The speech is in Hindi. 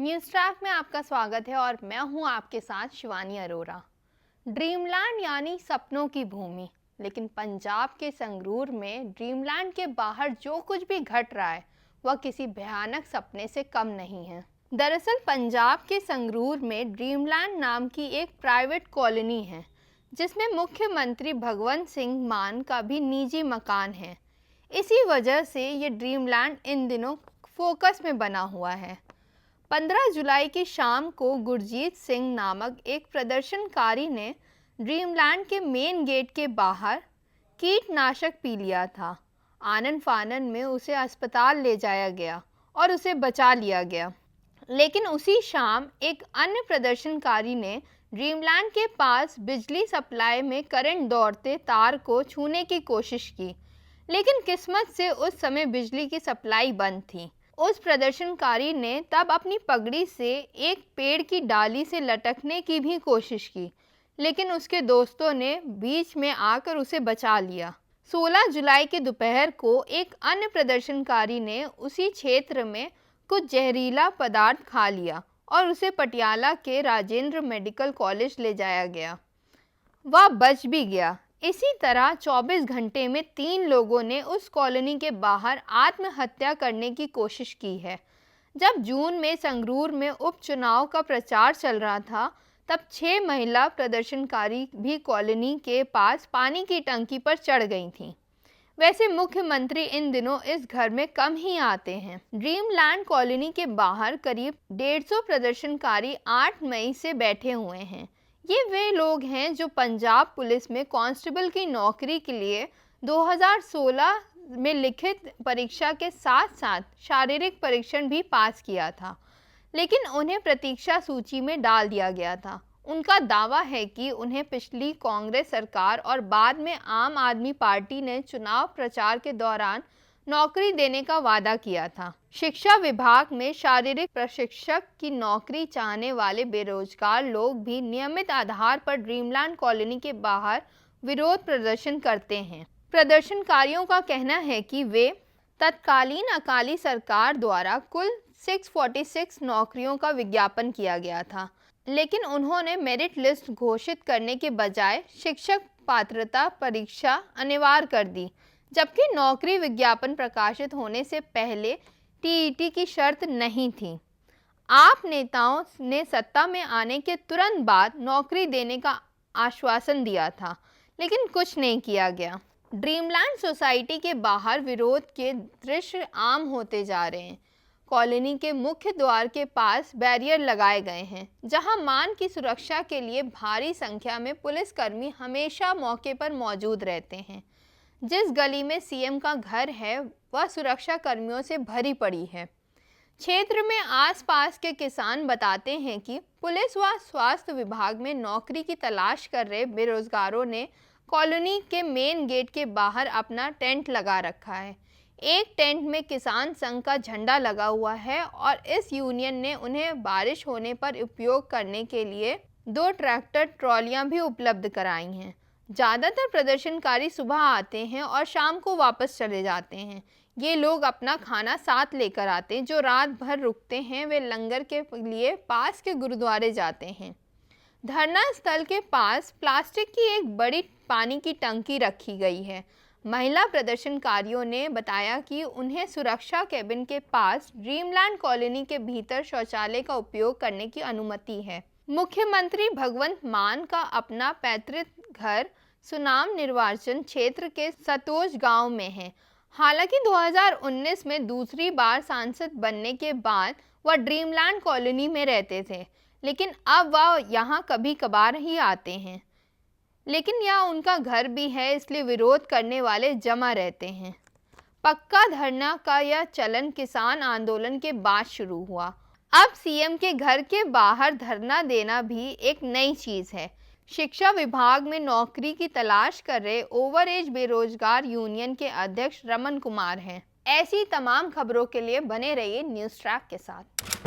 न्यूज़ ट्रैक में आपका स्वागत है और मैं हूं आपके साथ शिवानी अरोरा। ड्रीमलैंड यानी सपनों की भूमि, लेकिन पंजाब के संगरूर में ड्रीमलैंड के बाहर जो कुछ भी घट रहा है वह किसी भयानक सपने से कम नहीं है। दरअसल पंजाब के संगरूर में ड्रीमलैंड नाम की एक प्राइवेट कॉलोनी है, जिसमें मुख्यमंत्री भगवंत सिंह मान का भी निजी मकान है। इसी वजह से ये ड्रीमलैंड इन दिनों फोकस में बना हुआ है। 15 जुलाई की शाम को गुरजीत सिंह नामक एक प्रदर्शनकारी ने ड्रीमलैंड के मेन गेट के बाहर कीटनाशक पी लिया था। आनन फानन में उसे अस्पताल ले जाया गया और उसे बचा लिया गया। लेकिन उसी शाम एक अन्य प्रदर्शनकारी ने ड्रीमलैंड के पास बिजली सप्लाई में करंट दौड़ते तार को छूने की कोशिश की, लेकिन किस्मत से उस समय बिजली की सप्लाई बंद थी। उस प्रदर्शनकारी ने तब अपनी पगड़ी से एक पेड़ की डाली से लटकने की भी कोशिश की, लेकिन उसके दोस्तों ने बीच में आकर उसे बचा लिया। 16 जुलाई की दोपहर को एक अन्य प्रदर्शनकारी ने उसी क्षेत्र में कुछ जहरीला पदार्थ खा लिया और उसे पटियाला के राजेंद्र मेडिकल कॉलेज ले जाया गया। वह बच भी गया। इसी तरह 24 घंटे में 3 लोगों ने उस कॉलोनी के बाहर आत्महत्या करने की कोशिश की है। जब जून में संगरूर में उपचुनाव का प्रचार चल रहा था, तब 6 महिला प्रदर्शनकारी भी कॉलोनी के पास पानी की टंकी पर चढ़ गई थीं। वैसे मुख्यमंत्री इन दिनों इस घर में कम ही आते हैं। ड्रीमलैंड कॉलोनी के बाहर करीब 150 प्रदर्शनकारी 8 मई से बैठे हुए हैं। ये वे लोग हैं जो पंजाब पुलिस में कांस्टेबल की नौकरी के लिए 2016 में लिखित परीक्षा के साथ साथ शारीरिक परीक्षण भी पास किया था, लेकिन उन्हें प्रतीक्षा सूची में डाल दिया गया था। उनका दावा है कि उन्हें पिछली कांग्रेस सरकार और बाद में आम आदमी पार्टी ने चुनाव प्रचार के दौरान नौकरी देने का वादा किया था। शिक्षा विभाग में शारीरिक प्रशिक्षक की नौकरी चाहने वाले बेरोजगार लोग भी नियमित आधार पर ड्रीमलैंड कॉलोनी के बाहर विरोध प्रदर्शन करते हैं। प्रदर्शनकारियों का कहना है कि वे तत्कालीन अकाली सरकार द्वारा कुल 646 नौकरियों का विज्ञापन किया गया था, लेकिन उन्होंने मेरिट लिस्ट घोषित करने के बजाय शिक्षक पात्रता परीक्षा अनिवार्य कर दी, जबकि नौकरी विज्ञापन प्रकाशित होने से पहले टीईटी की शर्त नहीं थी। आप नेताओं ने सत्ता में आने के तुरंत बाद नौकरी देने का आश्वासन दिया था, लेकिन कुछ नहीं किया गया। ड्रीमलैंड सोसाइटी के बाहर विरोध के दृश्य आम होते जा रहे हैं। कॉलोनी के मुख्य द्वार के पास बैरियर लगाए गए हैं, जहां मान की सुरक्षा के लिए भारी संख्या में पुलिसकर्मी हमेशा मौके पर मौजूद रहते हैं। जिस गली में सीएम का घर है वह सुरक्षा कर्मियों से भरी पड़ी है। क्षेत्र में आसपास के किसान बताते हैं कि पुलिस व स्वास्थ्य विभाग में नौकरी की तलाश कर रहे बेरोजगारों ने कॉलोनी के मेन गेट के बाहर अपना टेंट लगा रखा है। एक टेंट में किसान संघ का झंडा लगा हुआ है और इस यूनियन ने उन्हें बारिश होने पर उपयोग करने के लिए 2 ट्रैक्टर ट्रॉलियां भी उपलब्ध कराई हैं। ज़्यादातर प्रदर्शनकारी सुबह आते हैं और शाम को वापस चले जाते हैं। ये लोग अपना खाना साथ लेकर आते हैं। जो रात भर रुकते हैं वे लंगर के लिए पास के गुरुद्वारे जाते हैं। धरना स्थल के पास प्लास्टिक की एक बड़ी पानी की टंकी रखी गई है। महिला प्रदर्शनकारियों ने बताया कि उन्हें सुरक्षा केबिन के पास ड्रीमलैंड कॉलोनी के भीतर शौचालय का उपयोग करने की अनुमति है। मुख्यमंत्री भगवंत मान का अपना पैतृक घर सुनाम निर्वाचन क्षेत्र के सतोज गांव में है। हालांकि 2019 में दूसरी बार सांसद बनने के बाद वह ड्रीमलैंड कॉलोनी में रहते थे, लेकिन अब वह यहां कभी कभार ही आते हैं। लेकिन यह उनका घर भी है, इसलिए विरोध करने वाले जमा रहते हैं। पक्का धरना का यह चलन किसान आंदोलन के बाद शुरू हुआ। अब सीएम के घर के बाहर धरना देना भी एक नई चीज है। शिक्षा विभाग में नौकरी की तलाश कर रहे ओवर एज बेरोजगार यूनियन के अध्यक्ष रमन कुमार हैं। ऐसी तमाम खबरों के लिए बने रहिए न्यूज़ ट्रैक के साथ।